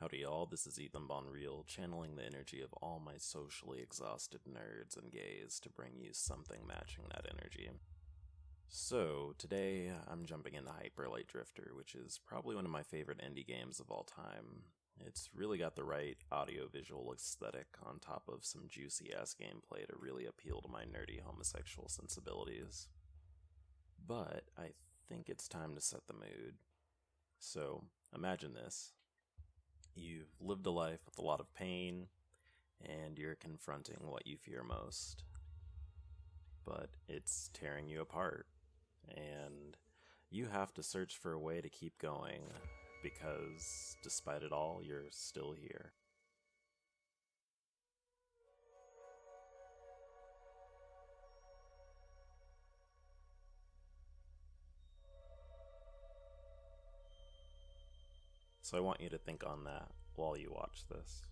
Howdy y'all, this is Ethan Bonreal, channeling the energy of all my socially exhausted nerds and gays to bring you something matching that energy. So, today I'm jumping into Hyper Light Drifter, which is probably one of my favorite indie games of all time. It's really got the right audio-visual aesthetic on top of some juicy-ass gameplay to really appeal to my nerdy homosexual sensibilities. But I think it's time to set the mood. So, imagine this. You've lived a life with a lot of pain, and you're confronting what you fear most. But it's tearing you apart, and you have to search for a way to keep going, because despite it all, you're still here. So I want you to think on that while you watch this.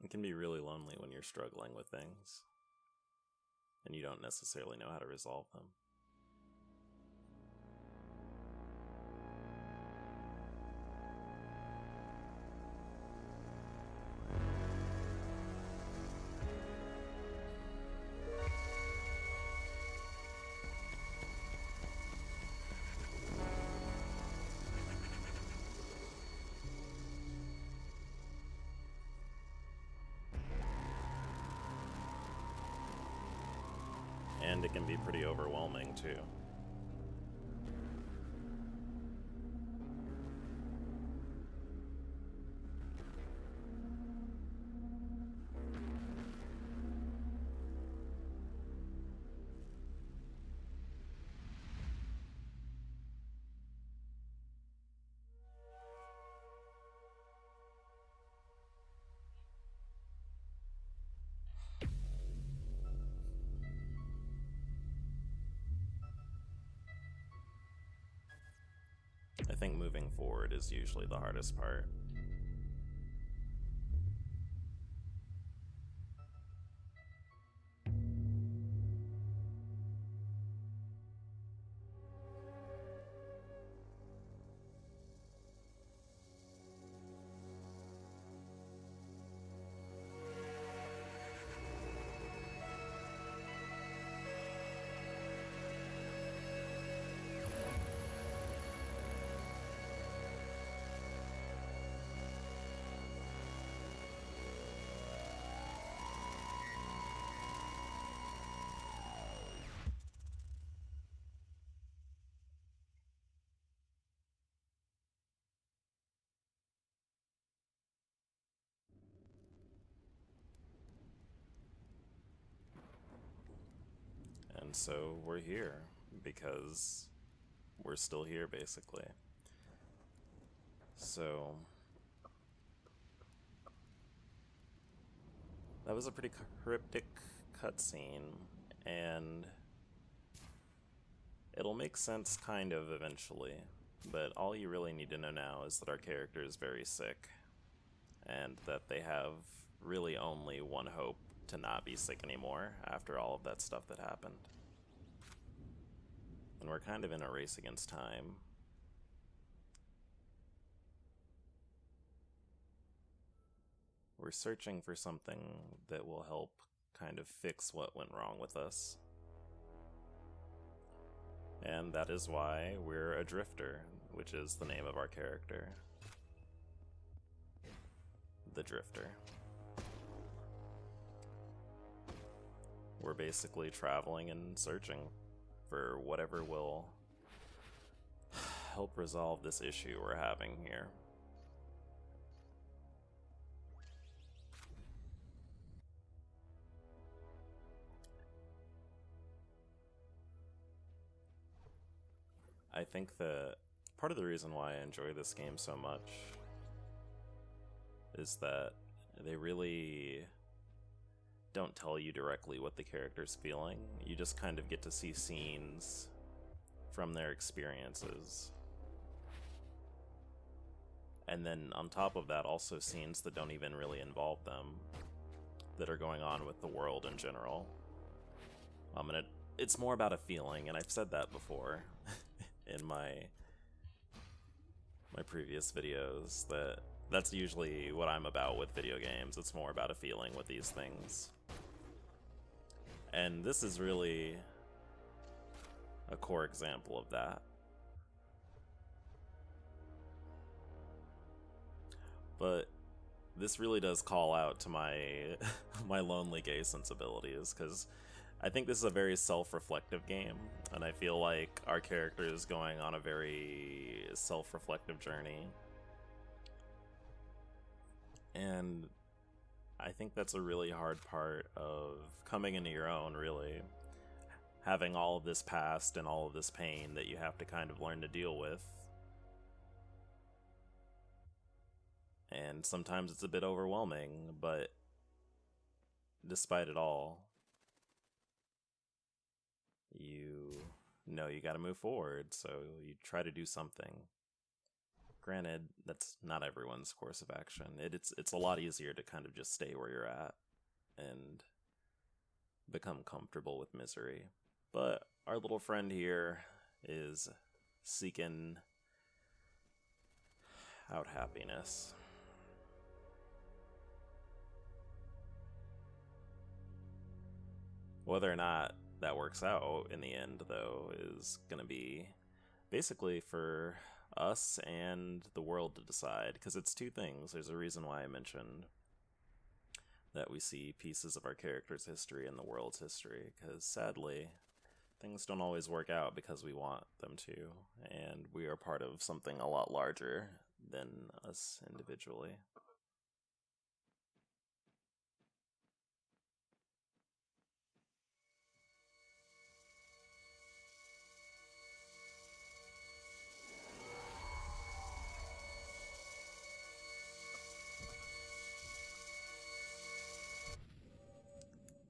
It can be really lonely when you're struggling with things, and you don't necessarily know how to resolve them. And it can be pretty overwhelming, too. I think moving forward is usually the hardest part. And so we're here, because we're still here, basically. So that was a pretty cryptic cutscene, and it'll make sense kind of eventually, but all you really need to know now is that our character is very sick, and that they have really only one hope to not be sick anymore after all of that stuff that happened. And we're kind of in a race against time. We're searching for something that will help kind of fix what went wrong with us. And that is why we're a drifter, which is the name of our character. The Drifter. we're basically traveling and searching for whatever will help resolve this issue we're having here. I think that part of the reason why I enjoy this game so much is that they really don't tell you directly what the character's feeling. You just kind of get to see scenes from their experiences. And then on top of that, also scenes that don't even really involve them, that are going on with the world in general. And it's more about a feeling, and I've said that before in my previous videos, that's usually what I'm about with video games. It's more about a feeling with these things. And this is really a core example of that. But this really does call out to my my lonely gay sensibilities, because I think this is a very self-reflective game, and I feel like our character is going on a very self-reflective journey. And I think that's a really hard part of coming into your own, really. Having all of this past and all of this pain that you have to kind of learn to deal with. And sometimes it's a bit overwhelming, but despite it all, you know you gotta move forward, so you try to do something. Granted, that's not everyone's course of action. It's a lot easier to kind of just stay where you're at and become comfortable with misery. But our little friend here is seeking out happiness. Whether or not that works out in the end, though, is going to be basically for us and the world to decide, because it's two things. There's a reason why I mentioned that we see pieces of our character's history in the world's history, because sadly, things don't always work out because we want them to, and we are part of something a lot larger than us individually.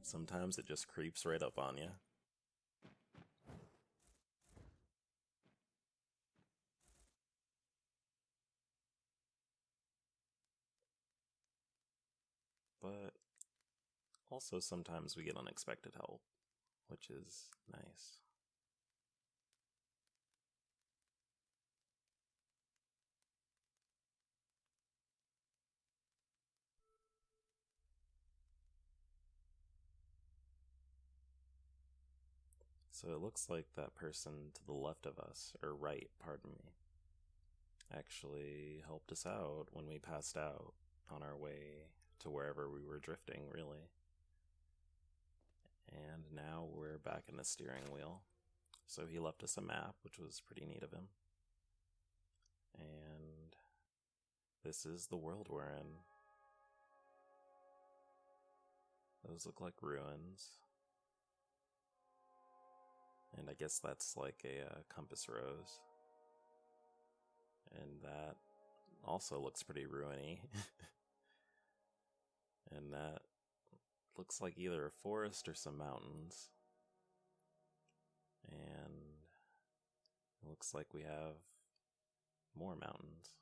Sometimes it just creeps right up on you. But also sometimes we get unexpected help, which is nice. So it looks like that person to the left of us, or right, pardon me, actually helped us out when we passed out on our way to wherever we were drifting, really. And now we're back in the steering wheel. So he left us a map, which was pretty neat of him. And this is the world we're in. Those look like ruins. And I guess that's like a compass rose. And that also looks pretty ruiny. And that looks like either a forest or some mountains. And it looks like we have more mountains.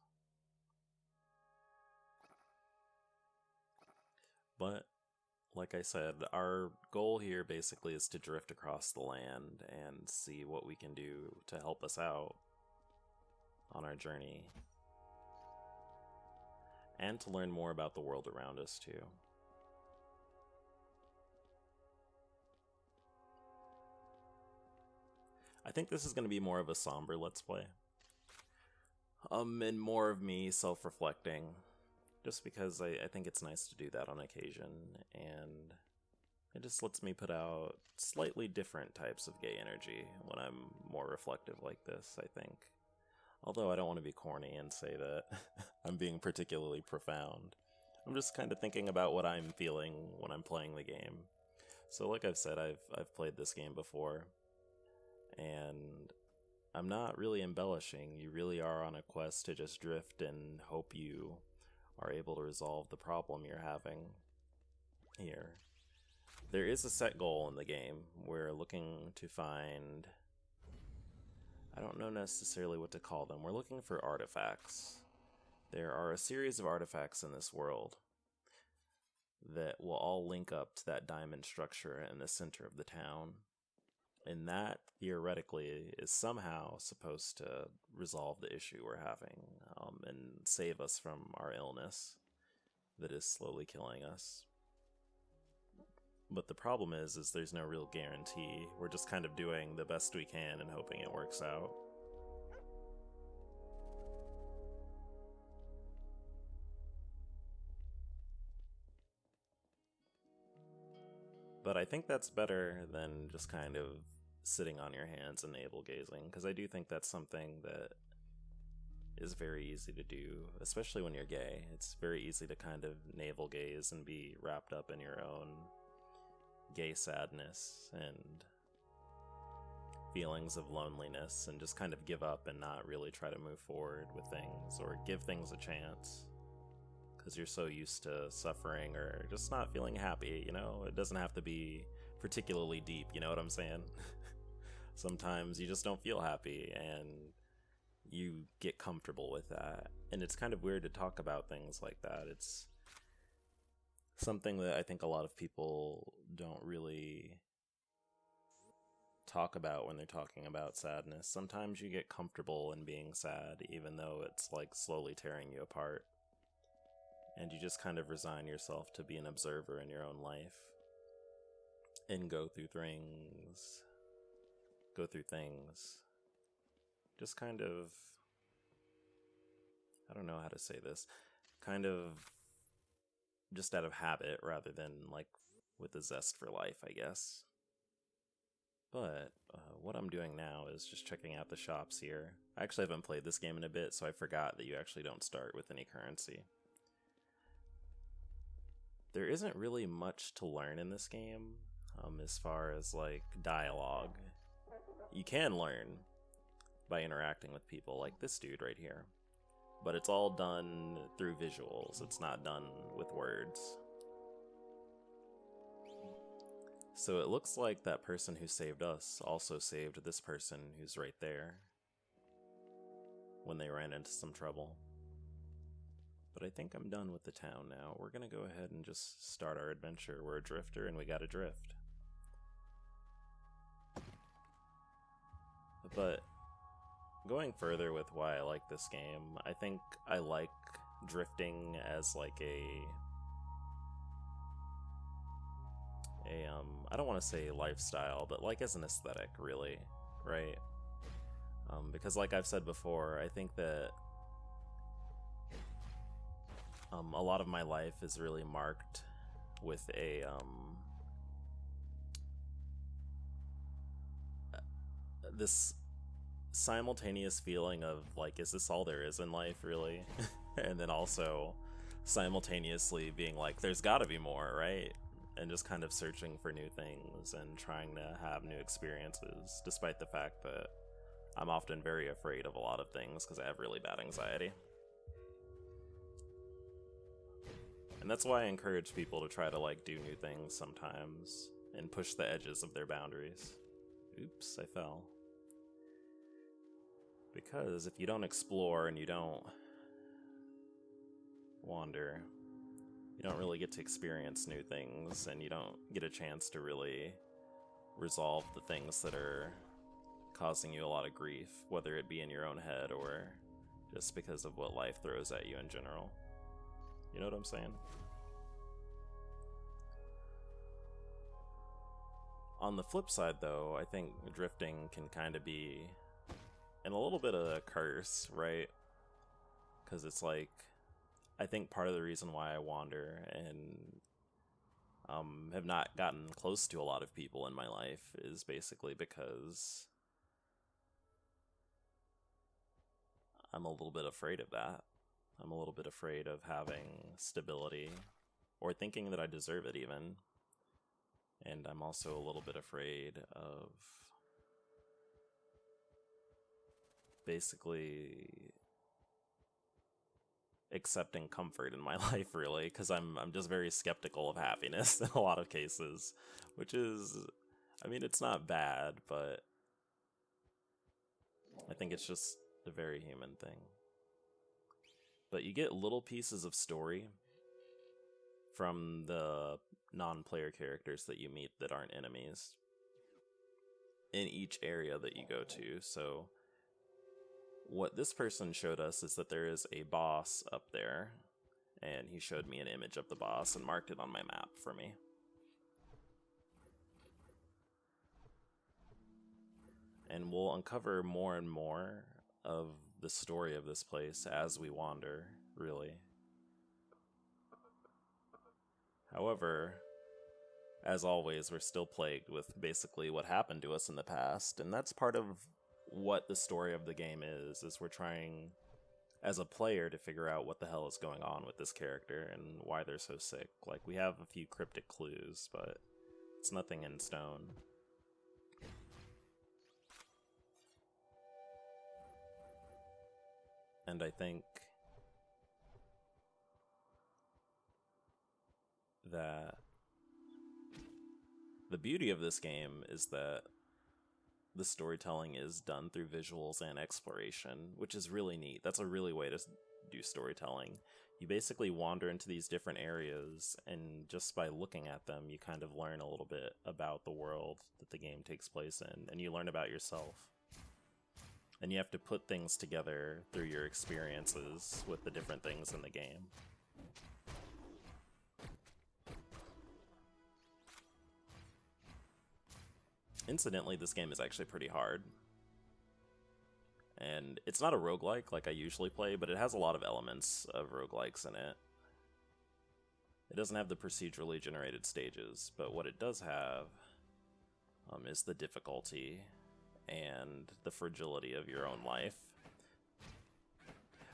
But like I said, our goal here basically is to drift across the land and see what we can do to help us out on our journey. And to learn more about the world around us, too. I think this is going to be more of a somber Let's Play. And more of me self-reflecting. Just because I think it's nice to do that on occasion, and just lets me put out slightly different types of gay energy when I'm more reflective like this, I think. Although I don't want to be corny and say that I'm being particularly profound. I'm just kind of thinking about what I'm feeling when I'm playing the game. So like I've said, I've played this game before, and I'm not really embellishing. You really are on a quest to just drift and hope you are able to resolve the problem you're having here. There is a set goal in the game. We're looking to find... I don't know necessarily what to call them. We're looking for artifacts. There are a series of artifacts in this world that will all link up to that diamond structure in the center of the town. And that, theoretically, is somehow supposed to resolve the issue we're having, and save us from our illness that is slowly killing us. But the problem is there's no real guarantee. We're just kind of doing the best we can and hoping it works out. But I think that's better than just kind of sitting on your hands and navel-gazing, because I do think that's something that is very easy to do, especially when you're gay. It's very easy to kind of navel-gaze and be wrapped up in your own gay sadness and feelings of loneliness and just kind of give up and not really try to move forward with things or give things a chance because you're so used to suffering or just not feeling happy, you know? It doesn't have to be particularly deep, you know what I'm saying? Sometimes you just don't feel happy and you get comfortable with that. And it's kind of weird to talk about things like that. It's something that I think a lot of people don't really talk about when they're talking about sadness. Sometimes you get comfortable in being sad, even though it's like slowly tearing you apart. And you just kind of resign yourself to be an observer in your own life and go through things. Just kind of, I don't know how to say this, kind of just out of habit rather than like with a zest for life, I guess. But what I'm doing now is just checking out the shops here. I actually haven't played this game in a bit, so I forgot that you actually don't start with any currency. There isn't really much to learn in this game, as far as like dialogue. You can learn by interacting with people, like this dude right here. But it's all done through visuals, it's not done with words. So it looks like that person who saved us also saved this person who's right there when they ran into some trouble. But I think I'm done with the town now. We're gonna go ahead and just start our adventure. We're a drifter and we gotta drift. But going further with why I like this game, I think I like drifting as like I don't want to say lifestyle, but like as an aesthetic, really, right? Because like I've said before, I think that a lot of my life is really marked with this simultaneous feeling of like, is this all there is in life, really? And then also simultaneously being like, there's gotta be more, right? And just kind of searching for new things and trying to have new experiences, despite the fact that I'm often very afraid of a lot of things because I have really bad anxiety. And that's why I encourage people to try to like do new things sometimes and push the edges of their boundaries. Oops, I fell. Because if you don't explore and you don't wander, you don't really get to experience new things, and you don't get a chance to really resolve the things that are causing you a lot of grief, whether it be in your own head or just because of what life throws at you in general. You know what I'm saying? On the flip side, though, I think drifting can kind of be in a little bit of a curse, right? Because it's like, I think part of the reason why I wander and have not gotten close to a lot of people in my life is basically because I'm a little bit afraid of that. I'm a little bit afraid of having stability, or thinking that I deserve it even. And I'm also a little bit afraid of basically accepting comfort in my life, really, because I'm just very skeptical of happiness in a lot of cases, which is, I mean, it's not bad, but I think it's just a very human thing. But you get little pieces of story from the non-player characters that you meet that aren't enemies in each area that you go to. So what this person showed us is that there is a boss up there, and he showed me an image of the boss and marked it on my map for me. And we'll uncover more and more of the story of this place as we wander, really. However, as always, we're still plagued with basically what happened to us in the past, and that's part of what the story of the game is we're trying, as a player, to figure out what the hell is going on with this character and why they're so sick. Like, we have a few cryptic clues, but it's nothing in stone. And I think that the beauty of this game is that the storytelling is done through visuals and exploration, which is really neat. That's a really way to do storytelling. You basically wander into these different areas, and just by looking at them, you kind of learn a little bit about the world that the game takes place in, and you learn about yourself. And you have to put things together through your experiences with the different things in the game. Incidentally, this game is actually pretty hard. And it's not a roguelike like I usually play, but it has a lot of elements of roguelikes in it. It doesn't have the procedurally generated stages, but what it does have is the difficulty and the fragility of your own life.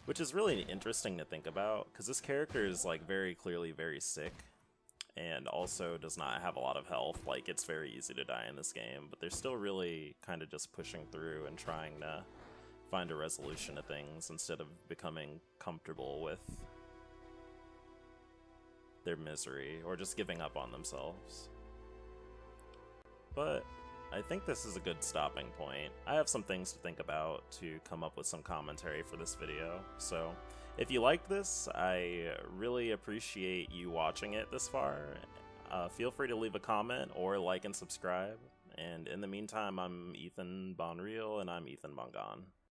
Which is really interesting to think about, because this character is like very clearly very sick, and also does not have a lot of health. Like, it's very easy to die in this game, but they're still really kind of just pushing through and trying to find a resolution to things instead of becoming comfortable with their misery or just giving up on themselves. But I think this is a good stopping point. I have some things to think about to come up with some commentary for this video, so if you liked this, I really appreciate you watching it this far. Feel free to leave a comment or like and subscribe, and in the meantime, I'm Ethan Bonreal, and I'm Ethan Bongon.